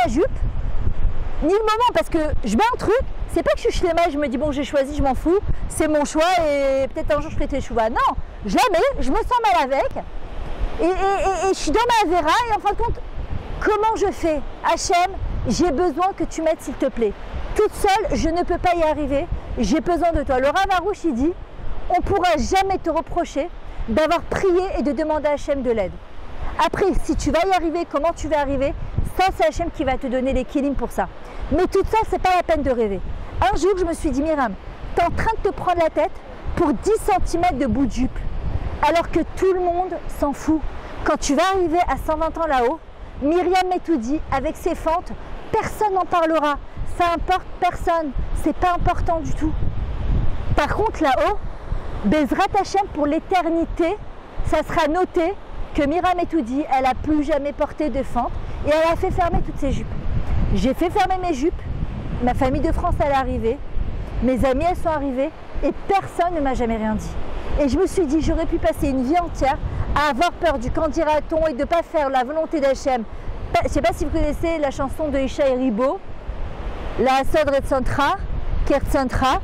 ma jupe, ni le moment, parce que je mets un truc, c'est pas que je suis chez et je me dis bon j'ai choisi, je m'en fous, c'est mon choix et peut-être un jour je ferai teshuva. Non, je la mets, je me sens mal avec et je suis dans ma vera et en fin de compte, comment je fais? Hachem, j'ai besoin que tu m'aides s'il te plaît. Toute seule, je ne peux pas y arriver, j'ai besoin de toi. Le Rav Arush il dit, on ne pourra jamais te reprocher d'avoir prié et de demander à Hachem de l'aide. Après, si tu vas y arriver, comment tu vas arriver, ça c'est Hachem qui va te donner les kilim pour ça. Mais tout ça, c'est pas la peine de rêver. Un jour, je me suis dit, Myriam, tu es en train de te prendre la tête pour 10 cm de bout de jupe, alors que tout le monde s'en fout. Quand tu vas arriver à 120 ans là-haut, Myriam Metoudi, avec ses fentes, personne n'en parlera. Ça importe personne, c'est pas important du tout. Par contre, là-haut, Bezrat Hachem, pour l'éternité, ça sera noté que Myriam Metoudi, elle n'a plus jamais porté de fente et elle a fait fermer toutes ses jupes. J'ai fait fermer mes jupes, ma famille de France elle est arrivée, mes amis elles sont arrivées et personne ne m'a jamais rien dit. Et je me suis dit, j'aurais pu passer une vie entière à avoir peur du qu'en dira-t-on et de ne pas faire la volonté d'Hachem. Je ne sais pas si vous connaissez la chanson de Isha et Ribo, la Sodre Tsantra, Kertsantra,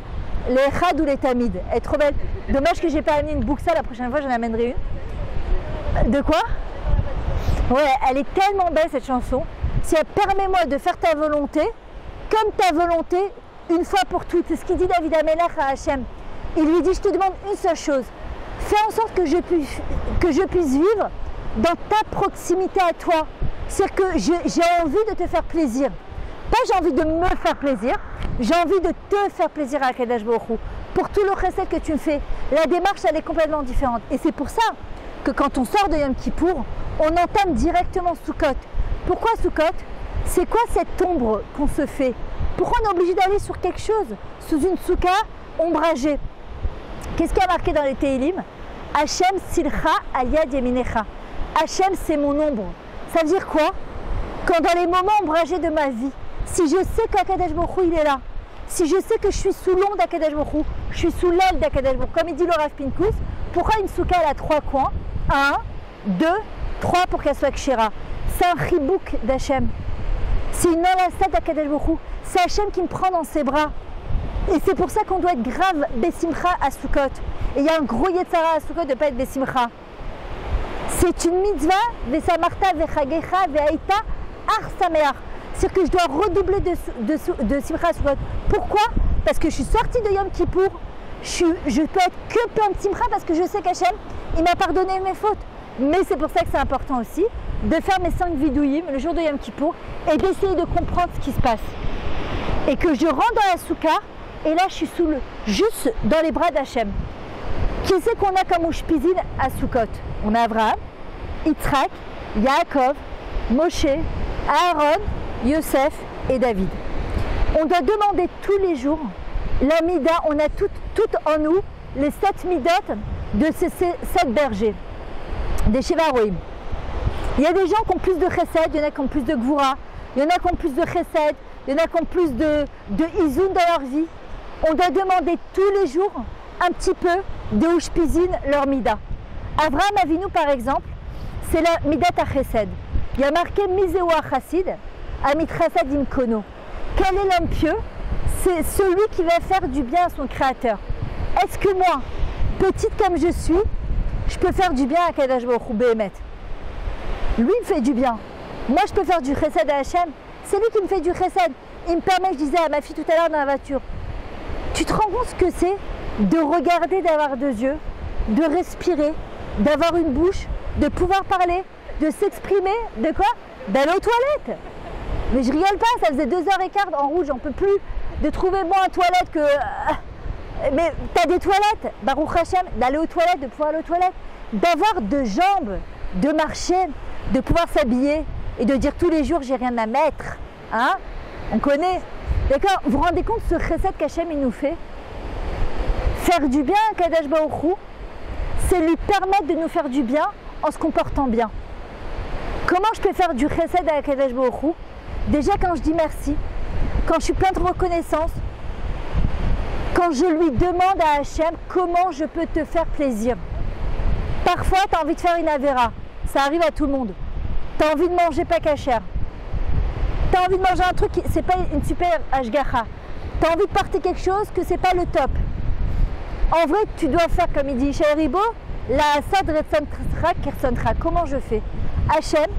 les Chad ou les Tamid. Elle est trop belle. Dommage que j'ai pas amené une bouxa, la prochaine fois j'en amènerai une. De quoi? Ouais, elle est tellement belle cette chanson. Si elle permet-moi de faire ta volonté, comme ta volonté, une fois pour toutes. C'est ce qu'il dit David Amelach à Hachem. Il lui dit, je te demande une seule chose. Fais en sorte que je puisse vivre dans ta proximité à toi. C'est que j'ai envie de te faire plaisir. Pas j'ai envie de me faire plaisir, j'ai envie de te faire plaisir à Akadosh Baruch Hu. Pour tout le chesed que tu me fais, la démarche elle est complètement différente. Et c'est pour ça que quand on sort de Yom Kippour, on entame directement Sukkot. Pourquoi Sukkot? C'est quoi cette ombre qu'on se fait? Pourquoi on est obligé d'aller sur quelque chose, sous une soukha ombragée? Qu'est-ce qui a marqué dans les Tehillim? Hachem silcha al-yad yaminecha. Hachem c'est mon ombre. Ça veut dire quoi? Quand dans les moments ombragés de ma vie, si je sais qu'Akadosh Baruch Hu il est là, si je sais que je suis sous l'ombre d'Akadosh Baruch Hu, je suis sous l'aile d'Akadosh Baruch Hu, comme il dit le Rav Pinkus, pourquoi une soukha elle a 3 coins? 1, 2, 3 pour qu'elle soit kshira. C'est un chibouk d'Hachem. C'est une enlaçade d'Akadosh Baruch Hu. C'est Hachem qui me prend dans ses bras. Et c'est pour ça qu'on doit être grave Bessimcha à Sukkot. Et il y a un gros Yetzara à Sukkot de ne pas être Bessimcha. C'est une mitzvah, Vesamarta, Vechagecha, Vehaïta, Ar Sameach. C'est que je dois redoubler de Simcha à Sukkot. Pourquoi? Parce que je suis sortie de Yom Kippour. Je peux être que plein de Simcha parce que je sais qu'Hachem, il m'a pardonné mes fautes. Mais c'est pour ça que c'est important aussi de faire mes 5 vidouïm le jour de Yom Kippour et d'essayer de comprendre ce qui se passe. Et que je rentre dans la soukha et là je suis juste dans les bras d'Hachem. Qui c'est qu'on a comme Ushpizin à Sukkot? On a Abraham, Yitzhak, Yaakov, Moshe, Aaron, Yosef et David. On doit demander tous les jours la mida, on a toutes en nous les 7 midot de ces 7 bergers, des Shevaroim. Il y a des gens qui ont plus de chesed, il y en a qui ont plus de gvura, il y en a qui ont plus de chesed, il y en a qui ont plus de izoun dans leur vie. On doit demander tous les jours un petit peu de ushpizin leur mida. Avraham Avinu par exemple, c'est la midat ha-chesed. Il y a marqué Miseu ha-chassid, amit chasad imkono. Quel est l'homme pieux? C'est celui qui va faire du bien à son créateur. Est-ce que moi, petite comme je suis, je peux faire du bien à Kadosh Baruch Hu Behemet? Lui il me fait du bien. Moi je peux faire du chesed à Hachem. C'est lui qui me fait du chesed. Il me permet, je disais à ma fille tout à l'heure dans la voiture, tu te rends compte ce que c'est de regarder, d'avoir 2 yeux, de respirer, d'avoir une bouche, de pouvoir parler, de s'exprimer, de quoi? D'aller aux toilettes. Mais je rigole pas, ça faisait 2h15 en rouge, j'en peux plus de trouver moins à toilette que... Mais t'as des toilettes, Baruch Hashem, d'aller aux toilettes, de pouvoir aller aux toilettes, d'avoir 2 jambes, de marcher, de pouvoir s'habiller et de dire tous les jours j'ai rien à mettre. Hein? On connaît. D'accord? Vous vous rendez compte ce chesed qu'Hachem il nous fait? Faire du bien à Kadosh Baruch Hu, c'est lui permettre de nous faire du bien en se comportant bien. Comment je peux faire du chesed à Kadosh Baruch Hu? Déjà quand je dis merci, quand je suis plein de reconnaissance, quand je lui demande à Hachem comment je peux te faire plaisir. Parfois tu as envie de faire une avéra, ça arrive à tout le monde. Tu as envie de manger pas cachère. Tu as envie de manger un truc, c'est pas une super ashgacha. Tu as envie de porter quelque chose que c'est pas le top. En vrai, tu dois faire comme il dit Sheribo, la Asad Retsantra Kersontra. Comment je fais? Hachem,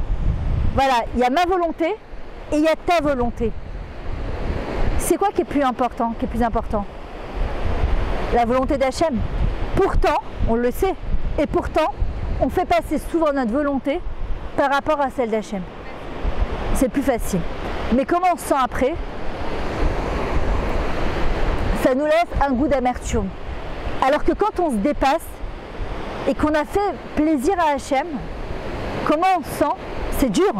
voilà, il y a ma volonté et il y a ta volonté. C'est quoi qui est plus important, La volonté d'Hachem. Pourtant, on le sait, et pourtant, on fait passer souvent notre volonté par rapport à celle d'Hachem. C'est plus facile. Mais comment on se sent après? Ça nous laisse un goût d'amertume. Alors que quand on se dépasse et qu'on a fait plaisir à Hachem, comment on se sent? C'est dur.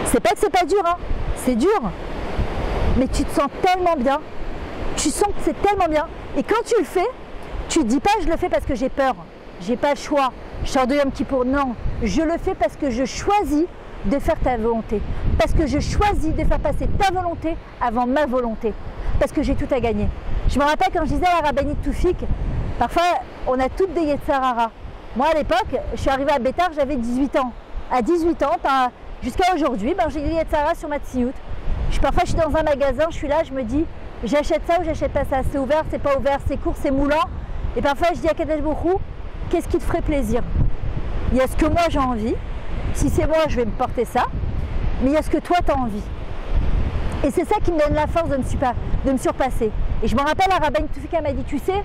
C'est pas que c'est pas dur, hein. C'est dur. Mais tu te sens tellement bien. Tu sens que c'est tellement bien. Et quand tu le fais, tu te dis pas je le fais parce que j'ai peur. J'ai pas le choix. Je sors de Yom Kippour. Non. Je le fais parce que je choisis de faire ta volonté. Parce que je choisis de faire passer ta volonté avant ma volonté. Parce que j'ai tout à gagner. Je me rappelle quand je disais à la rabbinite Toufik, parfois on a toutes des Yetzarara. Moi à l'époque, je suis arrivée à Bétar, j'avais 18 ans. À 18 ans, jusqu'à aujourd'hui, j'ai des Yetzarara sur ma tsiout. Parfois je suis dans un magasin, je suis là, je me dis j'achète ça ou j'achète pas ça. C'est ouvert, c'est pas ouvert, c'est court, c'est moulant. Et parfois je dis à Kadesh Borou, qu'est-ce qui te ferait plaisir? Il y a ce que moi j'ai envie. Si c'est moi, je vais me porter ça. Mais il y a ce que toi tu as envie. Et c'est ça qui me donne la force de me surpasser. Et je me rappelle, la rabbinite Toufika m'a dit, tu sais,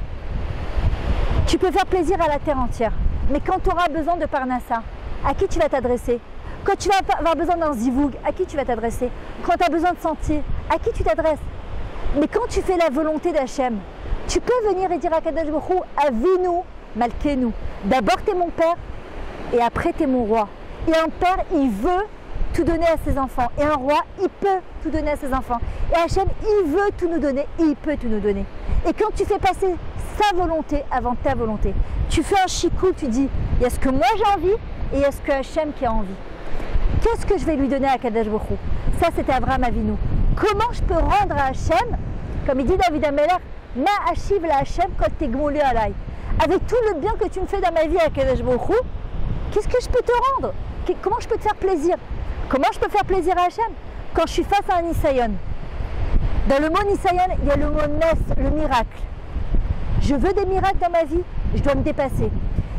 tu peux faire plaisir à la terre entière. Mais quand tu auras besoin de Parnassa, à qui tu vas t'adresser? Quand tu vas avoir besoin d'un zivoug, à qui tu vas t'adresser? Quand tu as besoin de sentier, à qui tu t'adresses? Mais quand tu fais la volonté d'Hachem, tu peux venir et dire à Kadosh Baruch Hu, Avinu, Malkenu. D'abord tu es mon père et après tu es mon roi. Et un père, il veut tout donner à ses enfants. Et un roi, il peut tout donner à ses enfants. Et Hachem, il veut tout nous donner et il peut tout nous donner. Et quand tu fais passer sa volonté avant ta volonté, tu fais un chikou, tu dis, il y a ce que moi j'ai envie et il y a ce que Hachem qui a envie. Qu'est-ce que je vais lui donner à Kadosh Baruch Hu? Ça, c'était Avraham Avinu. Comment je peux rendre à Hachem, comme il dit David Ameler, Ma Hashiv la Hachem kol tegmoli alay. Avec tout le bien que tu me fais dans ma vie à Kadosh Baruch Hu, qu'est-ce que je peux te rendre? Comment je peux te faire plaisir? Comment je peux faire plaisir à Hachem? Quand je suis face à un Nisayon. Dans le mot Nisayon, il y a le mot Nes, le miracle. Je veux des miracles dans ma vie, je dois me dépasser.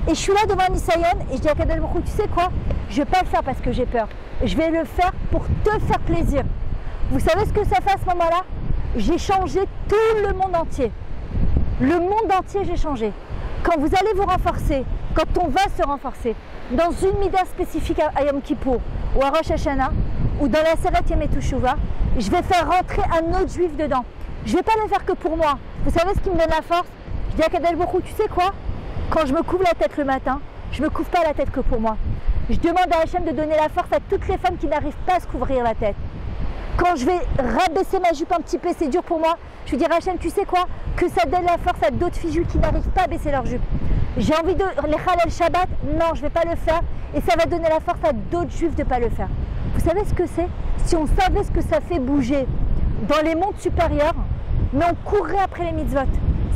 Et je suis là devant un Nisayon et je dis à Kadosh Baruch Hu, tu sais quoi? Je ne vais pas le faire parce que j'ai peur. Je vais le faire pour te faire plaisir. Vous savez ce que ça fait à ce moment-là? J'ai changé tout le monde entier. Le monde entier, j'ai changé. Quand vous allez vous renforcer, quand on va se renforcer, dans une mida spécifique à Yom Kippour, ou à Rosh Hashanah, ou dans la Seret Yom Teshuvah, je vais faire rentrer un autre juif dedans. Je ne vais pas le faire que pour moi. Vous savez ce qui me donne la force? Je dis à Kadosh Baruch Hu, tu sais quoi? Quand je me couvre la tête le matin, je ne me couvre pas la tête que pour moi. Je demande à Hachem de donner la force à toutes les femmes qui n'arrivent pas à se couvrir la tête. Quand je vais rabaisser ma jupe un petit peu, c'est dur pour moi, je vais dire à Hachem, tu sais quoi? Que ça donne la force à d'autres filles juives qui n'arrivent pas à baisser leur jupe. J'ai envie de les Halal Shabbat, non, je ne vais pas le faire. Et ça va donner la force à d'autres juifs de ne pas le faire. Vous savez ce que c'est? Si on savait ce que ça fait bouger dans les mondes supérieurs, mais on courrait après les mitzvot.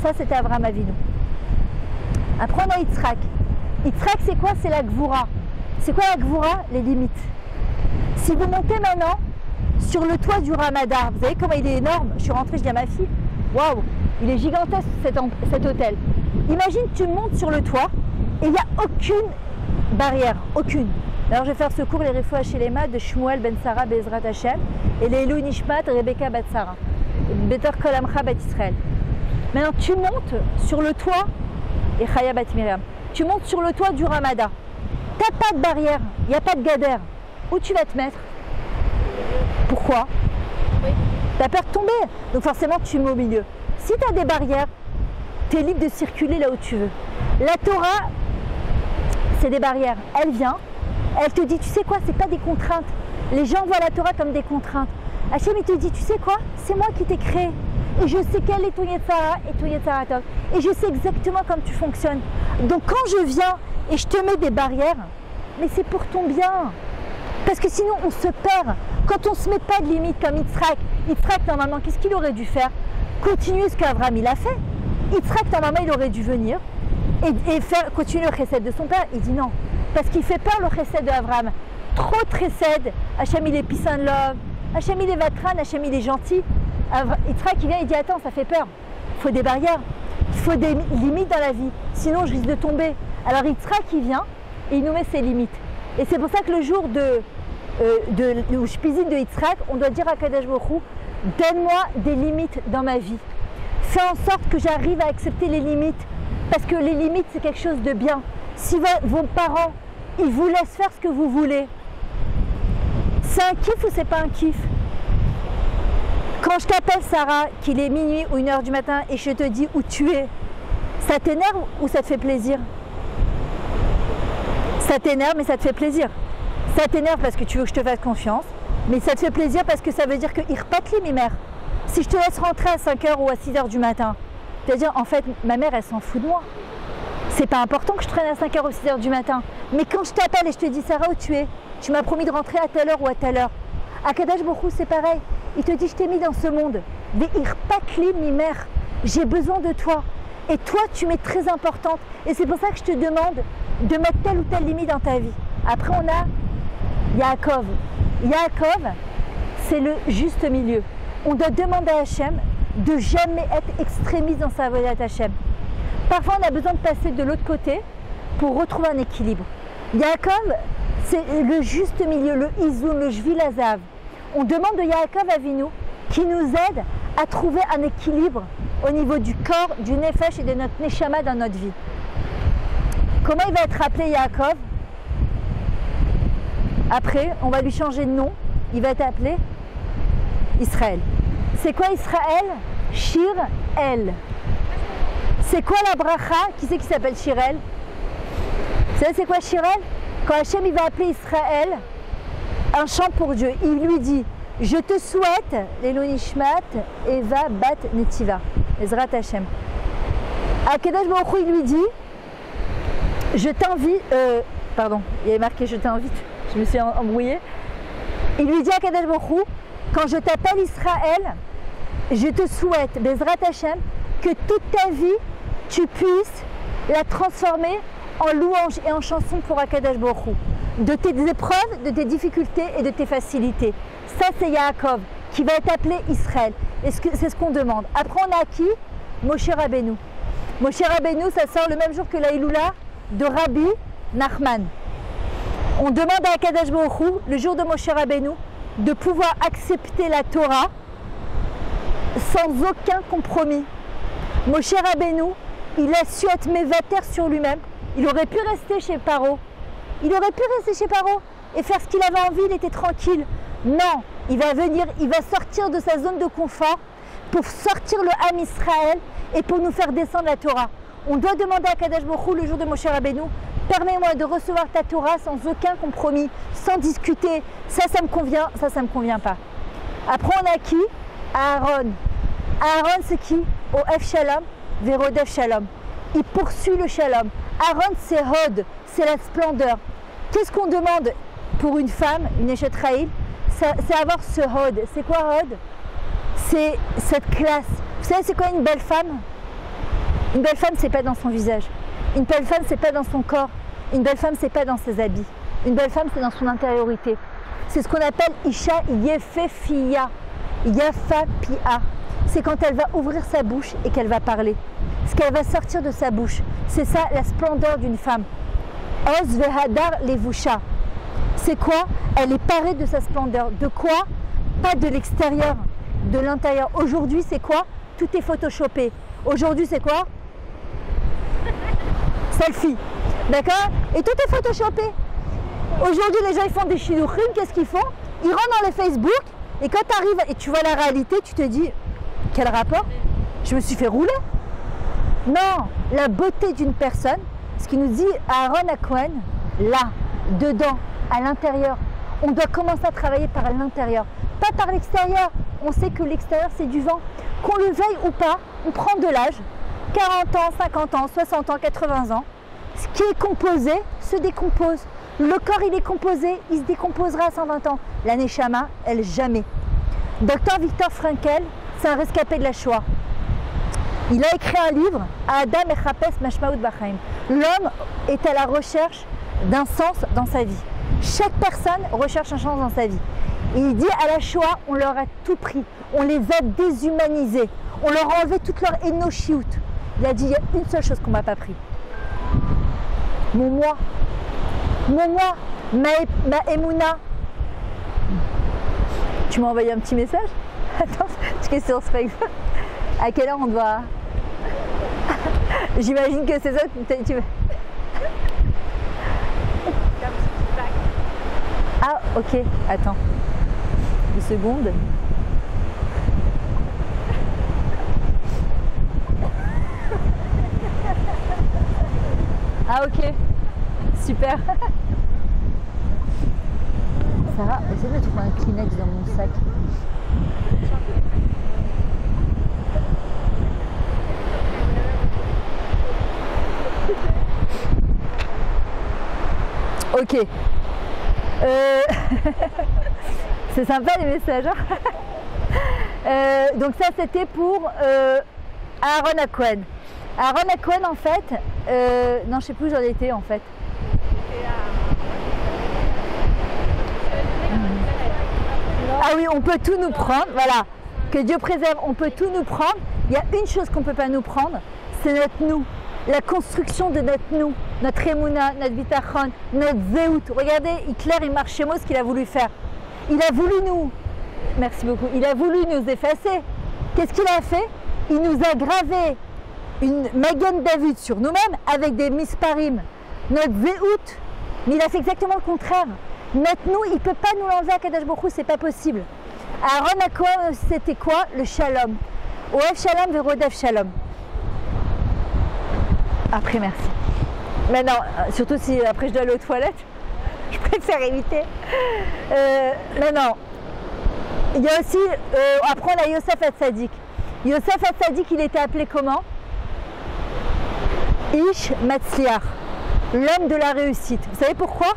Ça, c'était Avraham Avinu. Après, on a Yitzhak. Yitzhak, c'est quoi? C'est la Gvura. C'est quoi la Gvura? Les limites. Si vous montez maintenant sur le toit du Ramadar, vous savez comment il est énorme? Je suis rentrée, je dis à ma fille, waouh, il est gigantesque cet hôtel. Imagine, tu montes sur le toit et il n'y a aucune barrière, aucune. Alors je vais faire ce cours, les Refoua Shelema de Shmuel Ben Sarah Bezrat Hashem et les Elou Nishmat Rebecca Bat Sarah, Beter Kol Amcha Bat Israël. Maintenant, tu montes sur le toit, et Chaya Bat Miriam, tu montes sur le toit du Ramada. Tu n'as pas de barrière, il n'y a pas de gadère. Où tu vas te mettre? Pourquoi? Oui. Tu as peur de tomber, donc forcément tu mets au milieu. Si tu as des barrières, tu es libre de circuler là où tu veux. La Torah, c'est des barrières. Elle vient, elle te dit, tu sais quoi, c'est pas des contraintes. Les gens voient la Torah comme des contraintes. Hachem, il te dit, tu sais quoi, c'est moi qui t'ai créé. Et je sais quel est ton Yetzara et ton Yetzara Tov. Et je sais exactement comme tu fonctionnes. Donc quand je viens et je te mets des barrières, mais c'est pour ton bien. Parce que sinon on se perd. Quand on ne se met pas de limite comme Yitzhak. Yitzhak, normalement, qu'est-ce qu'il aurait dû faire? Continuer ce qu'Avraham il a fait. Yitzhak, normalement, il aurait dû venir et faire continuer le chesed de son père. Il dit non. Parce qu'il fait peur le chesed de Avraham. Trop de chesed. Hachem, il est peace and love. Hachem il est vatran, Hachem il est gentil. Yitzhak il vient, il dit attends, ça fait peur. Il faut des barrières, il faut des limites dans la vie, sinon je risque de tomber. Alors Yitzhak il vient et il nous met ses limites. Et c'est pour ça que le jour où je cuisine de Yitzhak, on doit dire à Kadosh Baruch Hu, donne-moi des limites dans ma vie. Fais en sorte que j'arrive à accepter les limites, parce que les limites c'est quelque chose de bien. Si vos parents, ils vous laissent faire ce que vous voulez, c'est un kiff ou c'est pas un kiff? Quand je t'appelle Sarah, qu'il est minuit ou 1h du matin et je te dis où tu es, ça t'énerve ou ça te fait plaisir? Ça t'énerve mais ça te fait plaisir. Ça t'énerve parce que tu veux que je te fasse confiance, mais ça te fait plaisir parce que ça veut dire que irpatli mi mère. Si je te laisse rentrer à 5h ou à 6h du matin, c'est-à-dire en fait ma mère elle s'en fout de moi. C'est pas important que je traîne à 5h ou 6h du matin. Mais quand je t'appelle et je te dis Sarah où tu es, tu m'as promis de rentrer à telle heure ou à telle heure. À Kadosh Baruch Hu c'est pareil. Il te dit je t'ai mis dans ce monde. Des irpatli mi mère. J'ai besoin de toi. Et toi tu m'es très importante. Et c'est pour ça que je te demande de mettre telle ou telle limite dans ta vie. Après on a Yaakov. Yaakov, c'est le juste milieu. On doit demander à Hachem de jamais être extrémiste dans sa voie Hachem. Parfois, on a besoin de passer de l'autre côté pour retrouver un équilibre. Yaakov, c'est le juste milieu, le Izoun, le Shvil Hazav. On demande de Yaakov Avinu qui nous aide à trouver un équilibre au niveau du corps, du Nefesh et de notre Neshama dans notre vie. Comment il va être appelé Yaakov? Après, on va lui changer de nom. Il va être appelé Israël. C'est quoi Israël? Shir-El. C'est quoi la bracha? Qui c'est qui s'appelle Shir-El? Vous savez c'est quoi Shir-El? Quand Hachem il va appeler Israël, un chant pour Dieu, il lui dit je te souhaite Lelo Nishmat Eva Bat Netiva Ezrat Hachem. À Kadosh Baruch Hu il lui dit je t'invite, pardon, il y avait marqué je t'invite, je me suis embrouillée. Il lui dit à Kadosh Baruch Hu, quand je t'appelle Israël, je te souhaite, Bezrat Hachem, que toute ta vie, tu puisses la transformer en louange et en chanson pour Akadosh Baruch Hu. De tes épreuves, de tes difficultés et de tes facilités. Ça, c'est Yaakov, qui va être appelé Israël. Et c'est ce qu'on demande. Après, on a qui? Moshe Rabbeinu. Moshe Rabbeinu, ça sort le même jour que la Iloula de Rabbi Nachman. On demande à Akadosh Baruch Hu, le jour de Moshe Rabbeinu, de pouvoir accepter la Torah sans aucun compromis. Moshe Rabbeinu, il a su être mévater sur lui-même. Il aurait pu rester chez Paro. Il aurait pu rester chez Paro et faire ce qu'il avait envie, il était tranquille. Non, il va venir, il va sortir de sa zone de confort pour sortir le Ham Israël et pour nous faire descendre la Torah. On doit demander à Kadosh Baruch Hu le jour de Moshe Rabbeinu, permets-moi de recevoir ta Torah sans aucun compromis, sans discuter. Ça me convient, ça me convient pas. Après, on a qui? Aaron. Aaron, c'est qui? Ohev Shalom, Verodef Shalom. Il poursuit le Shalom. Aaron, c'est Hod, c'est la splendeur. Qu'est-ce qu'on demande pour une femme, une Eshet Raïl? C'est avoir ce Hod. C'est quoi Hod? C'est cette classe. Vous savez, c'est quoi une belle femme? Une belle femme, c'est pas dans son visage. Une belle femme, c'est pas dans son corps. Une belle femme, c'est pas dans ses habits. Une belle femme, c'est dans son intériorité. C'est ce qu'on appelle Isha Yefefia, Yafa Pia. C'est quand elle va ouvrir sa bouche et qu'elle va parler. Ce qu'elle va sortir de sa bouche. C'est ça la splendeur d'une femme. Oz Vehadar Levusha. C'est quoi? Elle est parée de sa splendeur. De quoi? Pas de l'extérieur, de l'intérieur. Aujourd'hui, c'est quoi? Tout est photoshopé. Aujourd'hui, c'est quoi? Selfie. D'accord? Et tout est photoshopé. Aujourd'hui, les gens ils font des shiluchim. Qu'est-ce qu'ils font? Ils rentrent dans les Facebook. Et quand tu arrives et tu vois la réalité, tu te dis quel rapport? Je me suis fait rouler? Non, la beauté d'une personne, ce qui nous dit Aaron Cohen, là, dedans, à l'intérieur. On doit commencer à travailler par l'intérieur, pas par l'extérieur. On sait que l'extérieur c'est du vent. Qu'on le veuille ou pas, on prend de l'âge, 40 ans, 50 ans, 60 ans, 80 ans. Ce qui est composé se décompose. Le corps il est composé, il se décomposera à 120 ans. La Neshama, elle jamais. Dr Victor Frankel, c'est un rescapé de la Shoah. Il a écrit un livre, Adam Echapes Mashmaout Bachaim. L'homme est à la recherche d'un sens dans sa vie. Chaque personne recherche un sens dans sa vie. Et il dit à la Shoah, on leur a tout pris, on les a déshumanisés, on leur a enlevé toute leur énochiout. Il a dit, il y a une seule chose qu'on m'a pas pris. Mon moi, ma émouna. Tu m'as envoyé un petit message? Attends, je suis sur Facebook. À quelle heure on doit... J'imagine que c'est ça que tu veux. Ah, ok, attends. 2 secondes. Ah, ok. Super. Sarah, essaie de trouver un Kleenex dans mon sac. Ok. C'est sympa les messages. Donc ça c'était pour Aaron Cohen. Aaron Cohen en fait, non je sais plus où j'en étais en fait. Ah oui, on peut tout nous prendre, voilà. Que Dieu préserve, on peut tout nous prendre. Il y a une chose qu'on ne peut pas nous prendre, c'est notre nous. La construction de notre nous, notre émouna, notre bitachon, notre zéout. Regardez, Hitler, il marche chez moi ce qu'il a voulu faire. Il a voulu nous, merci beaucoup, il a voulu nous effacer. Qu'est-ce qu'il a fait? Il nous a gravé une Magen David sur nous-mêmes avec des misparim. Notre zéout, mais il a fait exactement le contraire. Notre nous, il ne peut pas nous l'enlever à Kadosh Baruch Hu, c'est pas possible. Aaron Cohen, c'était quoi? Le shalom. Oev shalom verodef shalom. Après, merci. Maintenant, surtout si après je dois aller aux toilettes, je préfère éviter. Maintenant, il y a aussi, après on a Yosef Hatzadik. Yosef Hatzadik, il était appelé comment? Ish Matzliach, l'homme de la réussite. Vous savez pourquoi?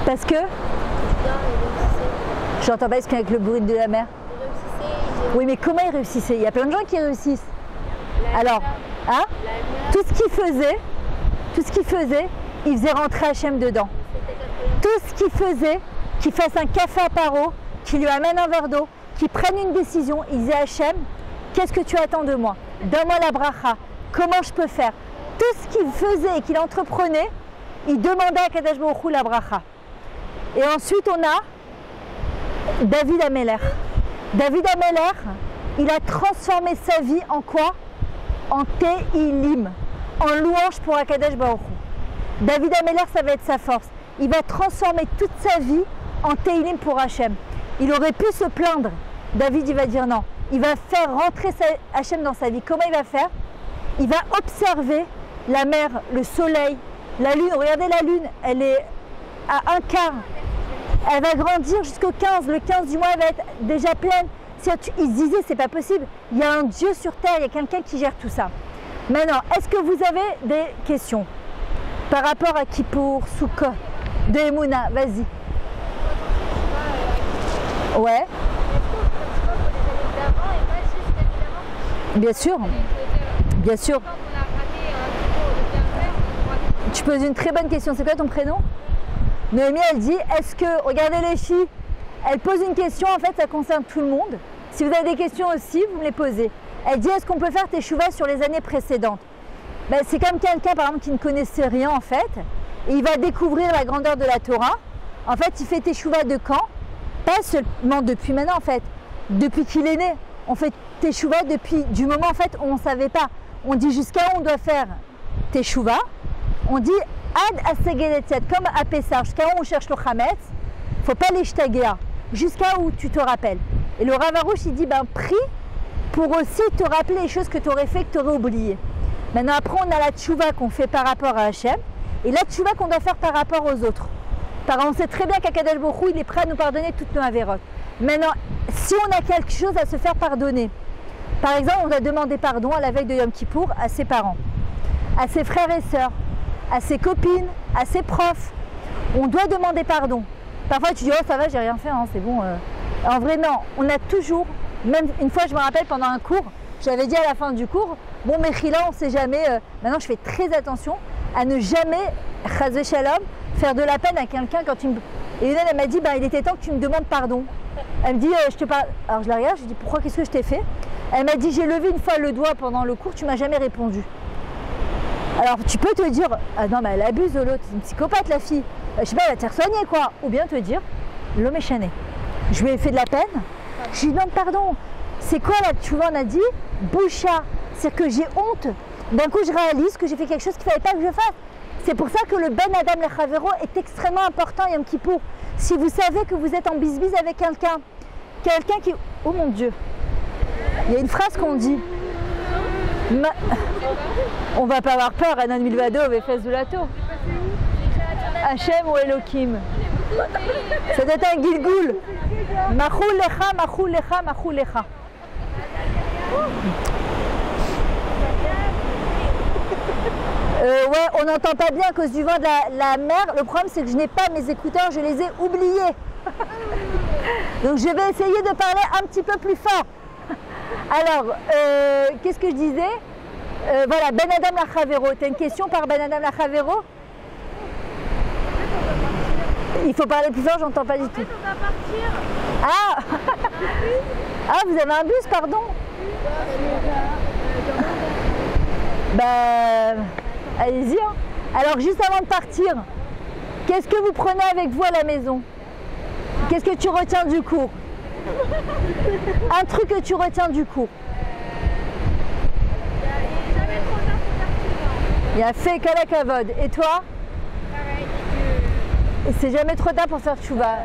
Parce que j'entends pas, est-ce qu'avec le bruit de la mer? Oui, mais comment il réussissait? Il y a plein de gens qui réussissent. Alors, hein? Tout ce qu'il faisait, il faisait rentrer Hachem dedans. Tout ce qu'il faisait, qu'il fasse un café à Paro, qu'il lui amène un verre d'eau, qu'il prenne une décision, il disait Hachem, qu'est-ce que tu attends de moi? Donne-moi la bracha. Comment je peux faire? Tout ce qu'il faisait et qu'il entreprenait, il demandait à Kadosh Baruch Hu la bracha. Et ensuite, on a David Ameler. David Ameler, il a transformé sa vie en quoi? En Tehilim, en louange pour Akadosh Baruch Hu. David Ameler, ça va être sa force. Il va transformer toute sa vie en Tehilim pour Hachem. Il aurait pu se plaindre. David, il va dire non. Il va faire rentrer Hachem dans sa vie. Comment il va faire? Il va observer la mer, le soleil, la lune. Regardez la lune, elle est à 1/4. Elle va grandir jusqu'au 15. Le 15 du mois, elle va être déjà pleine. Il se disait, c'est pas possible. Il y a un Dieu sur terre, il y a quelqu'un qui gère tout ça. Maintenant, est-ce que vous avez des questions par rapport à Kippour, Sukkot, de Emouna? Vas-y. Ouais. Bien sûr. Bien sûr. Tu poses une très bonne question. C'est quoi ton prénom? Noémie, elle dit, est-ce que, regardez les filles, elle pose une question, en fait, ça concerne tout le monde. Si vous avez des questions aussi, vous me les posez. Elle dit, est-ce qu'on peut faire teshuva sur les années précédentes? Ben, c'est comme quelqu'un, par exemple, qui ne connaissait rien, en fait, et il va découvrir la grandeur de la Torah. En fait, il fait teshuva de quand? Pas seulement depuis maintenant, en fait. Depuis qu'il est né. On fait teshuva depuis du moment, en fait, où on ne savait pas. On dit jusqu'à où on doit faire teshuva. On dit ad asegeletzet, comme à Pessah, jusqu'à où on cherche le chametz. Il ne faut pas les shtagéa. Jusqu'à où tu te rappelles. Et le Rav Arush, il dit, ben, prie pour aussi te rappeler les choses que tu aurais fait, que tu aurais oubliées. Maintenant, après, on a la tchouva qu'on fait par rapport à Hachem, et la tchouva qu'on doit faire par rapport aux autres. On sait très bien qu'Akadosh Baruch Hu, il est prêt à nous pardonner toutes nos avérotes. Maintenant, si on a quelque chose à se faire pardonner, par exemple, on doit demander pardon à la veille de Yom Kippour à ses parents, à ses frères et sœurs, à ses copines, à ses profs. On doit demander pardon. Parfois tu dis, oh ça va, j'ai rien fait, hein, c'est bon. En vrai non, on a toujours, même une fois je me rappelle pendant un cours, j'avais dit à la fin du cours, bon Mechila, on ne sait jamais, maintenant je fais très attention à ne jamais, chazé shalom, faire de la peine à quelqu'un quand Et une elle m'a dit, il était temps que tu me demandes pardon. Elle me dit, je te parle. Alors je la regarde, je lui dis, pourquoi, qu'est-ce que je t'ai fait? Elle m'a dit, j'ai levé une fois le doigt pendant le cours, tu m'as jamais répondu. Alors tu peux te dire, ah non mais elle abuse de l'autre, c'est une psychopathe la fille. Je sais pas, elle va te faire soigner quoi. Ou bien te dire, l'homme est chané. Je lui ai fait de la peine, je lui demande pardon. C'est quoi là, tu vois, on a dit, boucha, c'est que j'ai honte. D'un coup je réalise que j'ai fait quelque chose qu'il ne fallait pas que je fasse. C'est pour ça que le Ben Adam Lechavero est extrêmement important Yom Kippour. Si vous savez que vous êtes en bisbise avec quelqu'un qui... Oh mon Dieu, il y a une phrase qu'on dit. On va pas avoir peur, Anan Milvado, Vefes Zulato. Hachem ou Elohim. Ça doit être un Gilgoul. Machou lecha, machou lecha, machou lecha. Ouais, on n'entend pas bien à cause du vent de la mer. Le problème, c'est que je n'ai pas mes écouteurs, je les ai oubliés. Donc, je vais essayer de parler un petit peu plus fort. Alors, qu'est-ce que je disais? Voilà, Ben Adam Lechavero. Tu as une question par Ben Adam Lechavero? Il faut parler plus fort, j'entends pas du tout. On va partir. Ah ah, vous avez un bus, pardon? Allez-y. Hein. Alors, juste avant de partir, qu'est-ce que vous prenez avec vous à la maison? Qu'est-ce que tu retiens du cours? Un truc que tu retiens du cours. Il y a fait Kalakavod. Et toi? C'est jamais trop tard pour faire tchouva.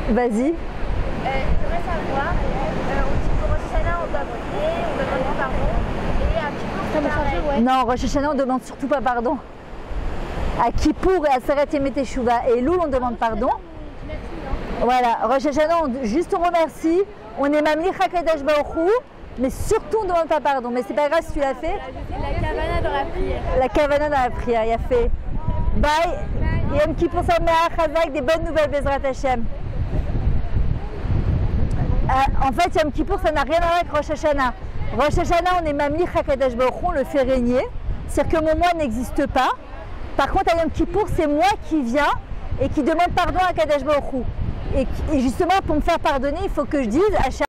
Vas-y. J'aimerais savoir, pour Rosh Hashanah, on doit prier, on doit demander pardon. Et à Kippour, ouais. Non, Rosh Hashanah, on ne demande surtout pas pardon. À Kippour et à Seret Yemet Teshuvah et Elul, on demande pardon. Voilà, Rosh Hashanah, juste on remercie. On est Mamlich HaKadosh Baruch Hu, mais surtout on ne demande pas pardon. Mais c'est pas grave si tu l'as fait. La kavana dans la prière. La kavana dans la prière, il a fait. Bye. Yom Kippour Sameach Chazak, des bonnes nouvelles, Bezrat Hashem. En fait, Yom Kippour, ça n'a rien à voir avec Rosh Hashanah. Rosh Hashanah, on est Mamlich HaKadosh Baruch Hu, on le fait régner. C'est-à-dire que mon moi n'existe pas. Par contre, à Yom Kippour, c'est moi qui viens et qui demande pardon à Kadosh Baruch Hu. Et justement, pour me faire pardonner, il faut que je dise à chaque